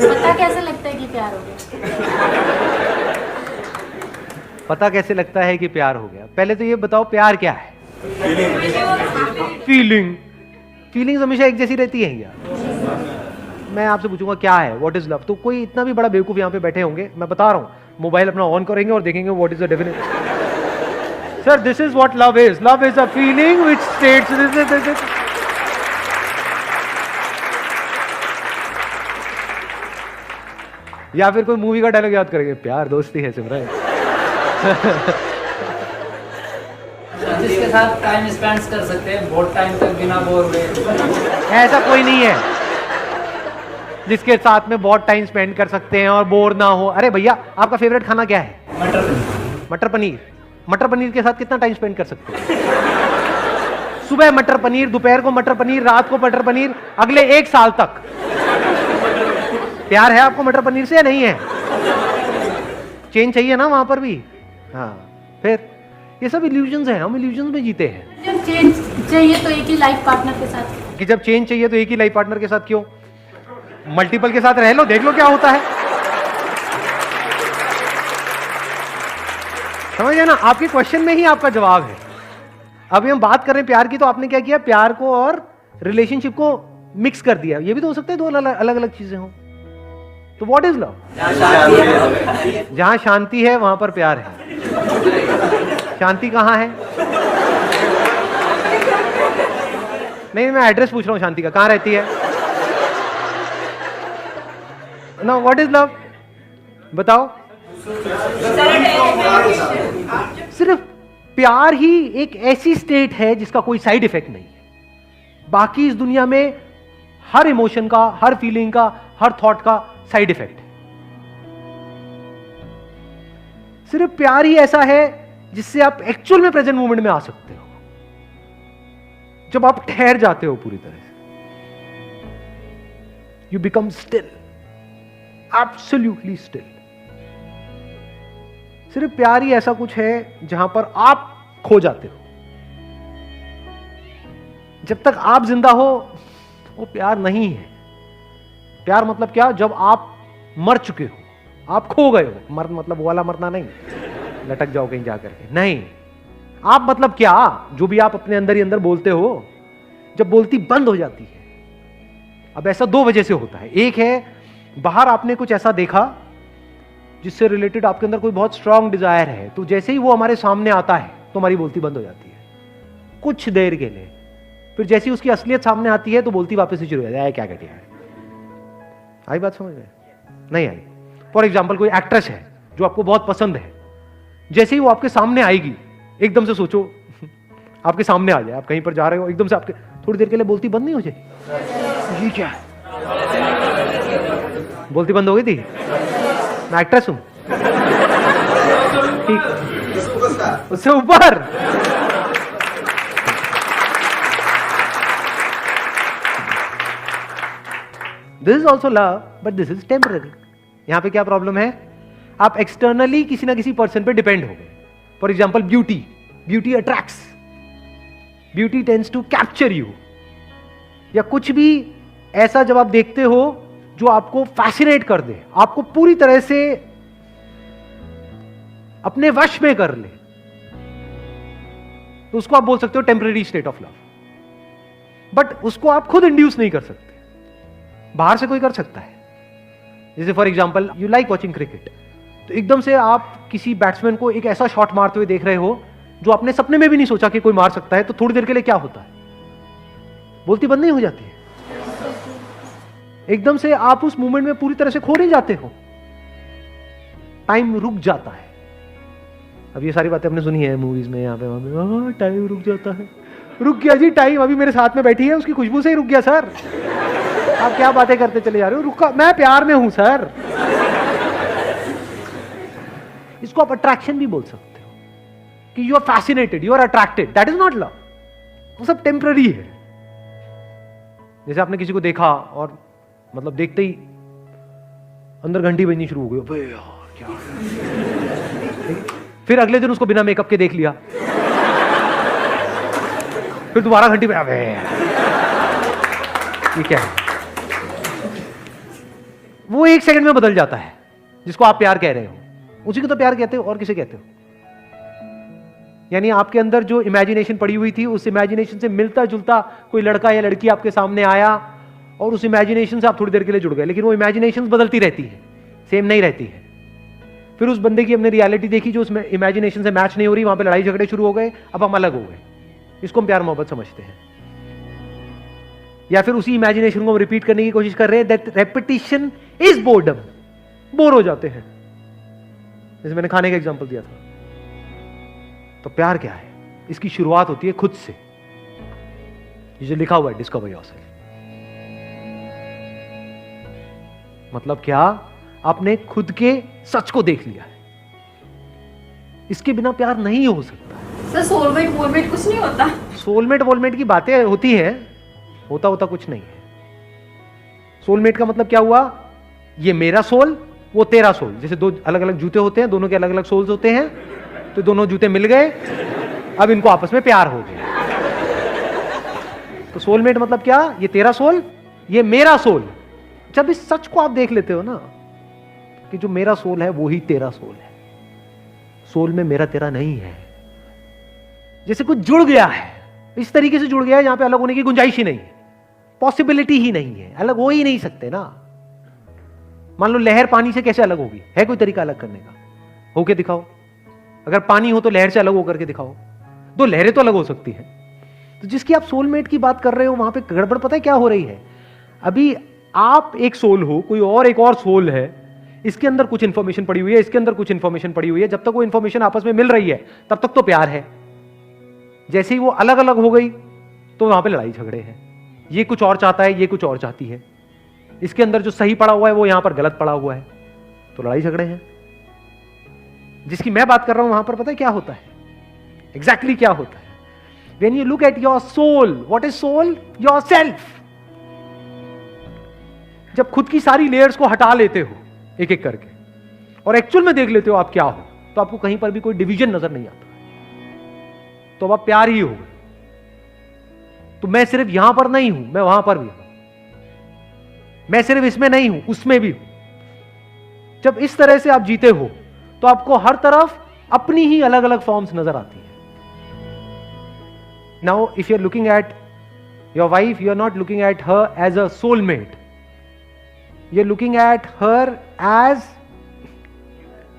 पता कैसे लगता है कि प्यार हो गया? पता कैसे लगता है कि प्यार हो गया? पहले तो ये बताओ प्यार क्या है? फीलिंग। फीलिंग्स हमेशा एक जैसी रहती है क्या? मैं आपसे पूछूंगा क्या है, व्हाट इज लव, तो कोई इतना भी बड़ा बेवकूफ यहाँ पे बैठे होंगे, मैं बता रहा हूँ, मोबाइल अपना ऑन करेंगे और देखेंगे what is the definition. Sir this is what love is. Love is a feeling which states या फिर कोई मूवी का डायलॉग याद करेंगे, प्यार दोस्ती है सिमरन। जिसके साथ टाइम स्पेंड कर सकते हैं बहुत टाइम तक बिना बोर हुए। ऐसा कोई नहीं है जिसके साथ में बहुत टाइम स्पेंड कर सकते हैं और बोर ना हो। अरे भैया आपका फेवरेट खाना क्या है? मटर पनीर। मटर पनीर। मटर पनीर के साथ कितना टाइम स्पेंड कर सकते हैं? सुबह मटर पनीर, दोपहर को मटर पनीर, रात को मटर पनीर, अगले 1 साल तक। प्यार है आपको मटर पनीर से या नहीं है? चेंज चाहिए ना वहां पर भी। हाँ फिर ये सब इल्यूजन्स हैं, हम इल्यूजन्स में जीते हैं। जब चेंज चाहिए तो एक ही लाइफ पार्टनर के साथ। कि जब चेंज चाहिए तो एक ही लाइफ पार्टनर के साथ क्यों? मल्टीपल के साथ रह लो, देख लो क्या होता है। समझ गए ना? आपके क्वेश्चन में ही आपका जवाब है। अभी हम बात कर रहे हैं प्यार की, तो आपने क्या किया, प्यार को और रिलेशनशिप को मिक्स कर दिया। ये भी तो हो सकता है दो अलग अलग चीजें हो। तो व्हाट इज लव? जहां शांति है वहां पर प्यार है। शांति कहां है? नहीं मैं एड्रेस पूछ रहा हूं शांति का, कहां रहती है? ना व्हाट इज लव बताओ। सिर्फ प्यार ही एक ऐसी स्टेट है जिसका कोई साइड इफेक्ट नहीं है। बाकी इस दुनिया में हर इमोशन का, हर फीलिंग का, हर थॉट का साइड इफेक्ट है। सिर्फ प्यार ही ऐसा है जिससे आप एक्चुअल में प्रेजेंट मोमेंट में आ सकते हो, जब आप ठहर जाते हो पूरी तरह से। You become still, absolutely still. सिर्फ प्यार ही ऐसा कुछ है जहां पर आप खो जाते हो। जब तक आप जिंदा हो वो प्यार नहीं है। प्यार मतलब क्या? जब आप मर चुके हो, आप खो गए हो। मर मतलब वो वाला मरना नहीं, लटक जाओ कहीं जाकर के, नहीं। आप मतलब क्या? जो भी आप अपने अंदर ही अंदर बोलते हो, जब बोलती बंद हो जाती है। अब ऐसा 2 वजह से होता है। एक है बाहर आपने कुछ ऐसा देखा जिससे रिलेटेड आपके अंदर कोई बहुत स्ट्रांग डिजायर है, तो जैसे ही वो हमारे सामने आता है तो हमारी बोलती बंद हो जाती है कुछ देर के लिए। फिर जैसी उसकी असलियत सामने आती है तो बोलती वापस से शुरू हो जाती है। क्या कहती है? आई बात समझ में? नहीं आई? फॉर एग्जाम्पल कोई एक्ट्रेस है जो आपको बहुत पसंद है, जैसे ही वो आपके सामने आएगी, एकदम से सोचो आपके सामने आ जाए, आप कहीं पर जा रहे हो, एकदम से आपके थोड़ी देर के लिए बोलती बंद नहीं हो जाए? ये क्या है? बोलती बंद हो गई थी? मैं एक्ट्रेस हूं, ठीक, उससे ऊपर। This is also love but this is temporary. यहां पे क्या प्रॉब्लम है? आप एक्सटर्नली किसी ना किसी पर्सन पे डिपेंड हो गए। For example beauty, beauty attracts, beauty tends to capture you. या कुछ भी ऐसा जब आप देखते हो जो आपको फैसिनेट कर दे, आपको पूरी तरह से अपने वश में कर ले, तो उसको आप बोल सकते हो temporary state of love. But उसको आप खुद इंड्यूस नहीं कर सकते, बाहर से कोई कर सकता है। जैसे for example you like watching cricket, तो एकदम से आप किसी बैट्समैन को एक ऐसा शॉट मारते हुए देख रहे हो जो आपने सपने में भी नहीं सोचा कि कोई मार सकता है, तो थोड़ी देर के लिए क्या होता है? बोलती बंद नहीं हो जाती है? एकदम से आप उस मूवमेंट में पूरी तरह से खो नहीं जाते हो, टाइम रुक जाता है। अब ये सारी बातें हमने सुनी है मूवीज में, यहाँ पे वहां पे, टाइम रुक जाता है। रुक गया जी टाइम, अभी मेरे साथ में बैठी है, उसकी खुशबू से ही रुक गया सर। आप क्या बातें करते चले जा रहे हो? रुका, मैं प्यार में हूं सर। इसको आप अट्रैक्शन भी बोल सकते हो कि you are fascinated, you are attracted, that is not love. वो सब टेम्पररी है। जैसे आपने किसी को देखा और मतलब देखते ही अंदर घंटी बजनी शुरू हो गई, अबे यार क्या है? फिर अगले दिन उसको बिना मेकअप के देख लिया, फिर दोबारा घंटी बजा, ये क्या है? वो 1 सेकंड में बदल जाता है, जिसको आप प्यार कह रहे हो उसी को तो प्यार कहते हो, और किसे कहते हो? यानी आपके अंदर जो इमेजिनेशन पड़ी हुई थी, उस इमेजिनेशन से मिलता जुलता कोई लड़का या लड़की आपके सामने आया और उस इमेजिनेशन से आप थोड़ी देर के लिए जुड़ गए, लेकिन वो इमेजिनेशन बदलती रहती है, सेम नहीं रहती है। फिर उस बंदे की हमने रियलिटी देखी जो उसमें इमेजिनेशन से मैच नहीं हो रही, वहां पे लड़ाई झगड़े शुरू हो गए, अब हम अलग हो गए। इसको हम प्यार मोहब्बत समझते हैं। या फिर उसी इमेजिनेशन को हम रिपीट करने की कोशिश कर रहे हैं, that repetition is boredom, bore हो जाते हैं। जैसे मैंने खाने का एग्जांपल दिया था। तो प्यार क्या है? इसकी शुरुआत होती है खुद से। ये जो लिखा हुआ है डिस्कवर योरसेल्फ, मतलब क्या? आपने खुद के सच को देख लिया है। इसके बिना प्यार नहीं हो सकता। सर सोलमेट वोलमेट कुछ नहीं होता? सोलमेट वोलमेट की बातें होती हैं, होता कुछ नहीं है। सोलमेट का मतलब क्या हुआ? ये मेरा सोल, वो तेरा सोल। जैसे दो अलग अलग जूते होते हैं, दोनों के अलग अलग सोल्स होते हैं, तो दोनों जूते मिल गए, अब इनको आपस में प्यार हो गया। तो सोलमेट मतलब क्या? ये तेरा सोल, ये मेरा सोल। जब इस सच को आप देख लेते हो ना कि जो मेरा सोल है वो ही तेरा सोल है, सोल में मेरा तेरा नहीं है। जैसे कुछ जुड़ गया है, इस तरीके से जुड़ गया है जहां पे अलग होने की गुंजाइश ही नहीं है, पॉसिबिलिटी ही नहीं है, अलग हो ही नहीं सकते ना। मान लो लहर पानी से कैसे अलग होगी? है कोई तरीका अलग करने का? होके दिखाओ। अगर पानी हो तो लहर से अलग होकर के दिखाओ। दो लहरें तो अलग हो सकती हैं। तो जिसकी आप सोलमेट की बात कर रहे हो, वहां पे गड़बड़ पता है क्या हो रही है? अभी आप एक सोल हो, कोई और एक और सोल है, इसके अंदर कुछ इंफॉर्मेशन पड़ी हुई है, इसके अंदर कुछ इंफॉर्मेशन पड़ी हुई है। जब तक वो इंफॉर्मेशन आपस में मिल रही है तब तक तो प्यार है। जैसे ही वो अलग अलग हो गई तो वहां पे लड़ाई झगड़े हैं। ये कुछ और चाहता है, ये कुछ और चाहती है। इसके अंदर जो सही पड़ा हुआ है वो यहां पर गलत पड़ा हुआ है, तो लड़ाई झगड़े हैं। जिसकी मैं बात कर रहा हूं वहां पर पता है क्या होता है? एग्जैक्टली क्या होता है? When you look at your soul, what is soul? Yourself. जब खुद की सारी लेयर्स को हटा लेते हो एक एक करके और एक्चुअल में देख लेते हो आप क्या हो, तो आपको कहीं पर भी कोई डिवीजन नजर नहीं आता, तो अब आप प्यार ही हो गए। तो मैं सिर्फ यहां पर नहीं हूं, मैं वहां पर भी हूं। मैं सिर्फ इसमें नहीं हूं, उसमें भी हूं। जब इस तरह से आप जीते हो तो आपको हर तरफ अपनी ही अलग अलग फॉर्म्स नजर आती है। Now if you are looking at your wife, you are not looking at her as a soulmate, you are looking at her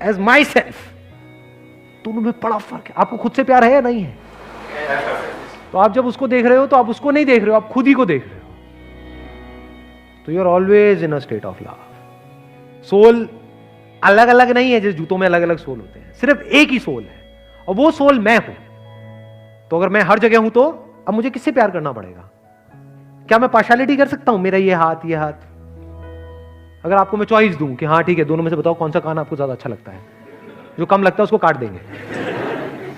as myself. दोनों में बड़ा फर्क है। आपको खुद से प्यार है या नहीं है? तो आप जब उसको देख रहे हो तो आप उसको नहीं देख रहे हो, आप खुद ही को देख रहे हो। तो you are always in a state of love. Soul अलग अलग नहीं है, जैसे जूतों में अलग अलग सोल होते हैं, सिर्फ एक ही सोल है और वो सोल मैं हूं। तो अगर मैं हर जगह हूं तो अब मुझे किससे प्यार करना पड़ेगा? क्या मैं पार्शियलिटी कर सकता हूं? मेरा ये हाथ, ये हाथ। अगर आपको मैं चॉइस दूं कि हाँ ठीक है, दोनों में से बताओ कौन सा कान आपको ज्यादा अच्छा लगता है, जो कम लगता है उसको काट देंगे।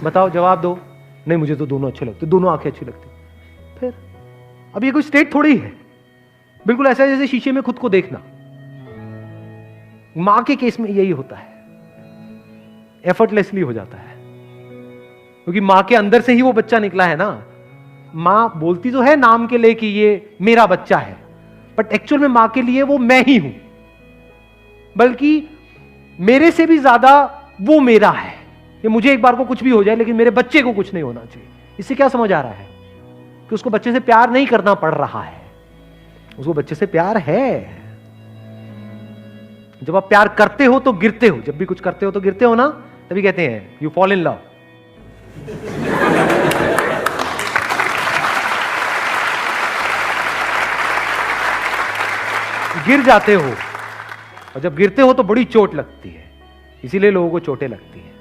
बताओ, जवाब दो। नहीं, मुझे तो दोनों अच्छे लगते, दोनों आंखें अच्छी लगती। फिर अब ये कोई स्टेट थोड़ी है, बिल्कुल ऐसा है जैसे शीशे में खुद को देखना। मां के केस में यही होता है, एफर्टलेसली हो जाता है, क्योंकि मां के अंदर से ही वो बच्चा निकला है ना। मां बोलती तो है नाम के लिए कि ये मेरा बच्चा है, बट एक्चुअल में मां के लिए वो मैं ही हूं, बल्कि मेरे से भी ज्यादा वो मेरा है। कि मुझे एक बार को कुछ भी हो जाए लेकिन मेरे बच्चे को कुछ नहीं होना चाहिए। इससे क्या समझ आ रहा है? कि उसको बच्चे से प्यार नहीं करना पड़ रहा है, उसको बच्चे से प्यार है। जब आप प्यार करते हो तो गिरते हो, जब भी कुछ करते हो तो गिरते हो ना, तभी कहते हैं यू फॉल इन लव। गिर जाते हो, और जब गिरते हो तो बड़ी चोट लगती है। इसीलिए लोगों को चोटें लगती हैं,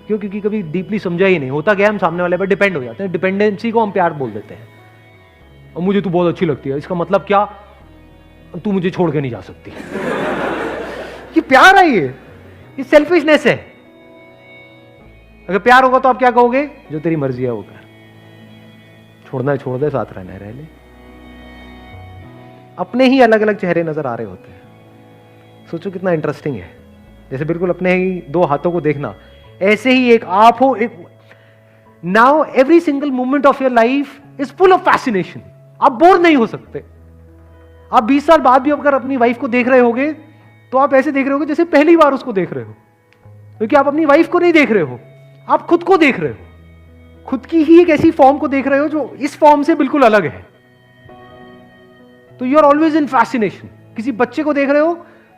क्यों? क्योंकि कभी डीपली समझा ही नहीं होता। क्या हम सामने वाले पर डिपेंड हो जाते हैं, डिपेंडेंसी को हम प्यार बोल देते हैं। और मुझे तू बहुत अच्छी लगती है, इसका मतलब क्या? तू मुझे छोड़ के नहीं जा सकती। ये प्यार है? ये सेल्फिशनेस है। अगर प्यार होगा तो आप क्या कहोगे? जो तेरी मर्जी है वो कर, छोड़ना है छोड़ दे, साथ रहना है रह ले। अपने ही अलग अलग चेहरे नजर आ रहे होते हैं। सोचो कितना इंटरेस्टिंग है। जैसे बिल्कुल अपने ही दो हाथों को देखना, ऐसे ही एक आप हो, एक now every single moment of your life is full of fascination. आप बोर नहीं हो सकते। आप 20 साल बाद भी अगर अपनी वाइफ को देख रहे होगे तो आप ऐसे देख रहे हो जैसे पहली बार उसको देख रहे हो, क्योंकि आप अपनी वाइफ को नहीं देख रहे हो, आप खुद को देख रहे हो, खुद की ही एक ऐसी फॉर्म को देख रहे हो जो इस फॉर्म से बिल्कुल अलग है। तो you are always in fascination. किसी बच्चे को देख रहे हो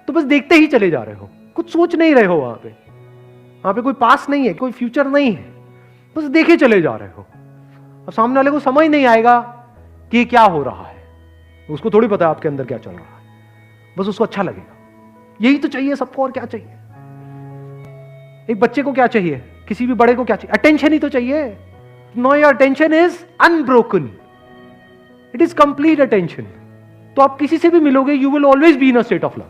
तो बस देखते ही चले जा रहे हो, कुछ सोच नहीं रहे हो, वहां पे कोई पास नहीं है, कोई फ्यूचर नहीं है, बस देखे चले जा रहे हो। अब सामने वाले को समझ नहीं आएगा कि क्या हो रहा है, उसको थोड़ी पता है आपके अंदर क्या चल रहा है, बस उसको अच्छा लगेगा। यही तो चाहिए सबको, और क्या चाहिए? एक बच्चे को क्या चाहिए, किसी भी बड़े को क्या चाहिए? अटेंशन ही तो चाहिए। No, your attention is unbroken, it is complete attention. तो आप किसी से भी मिलोगे, you will always be in a state of love.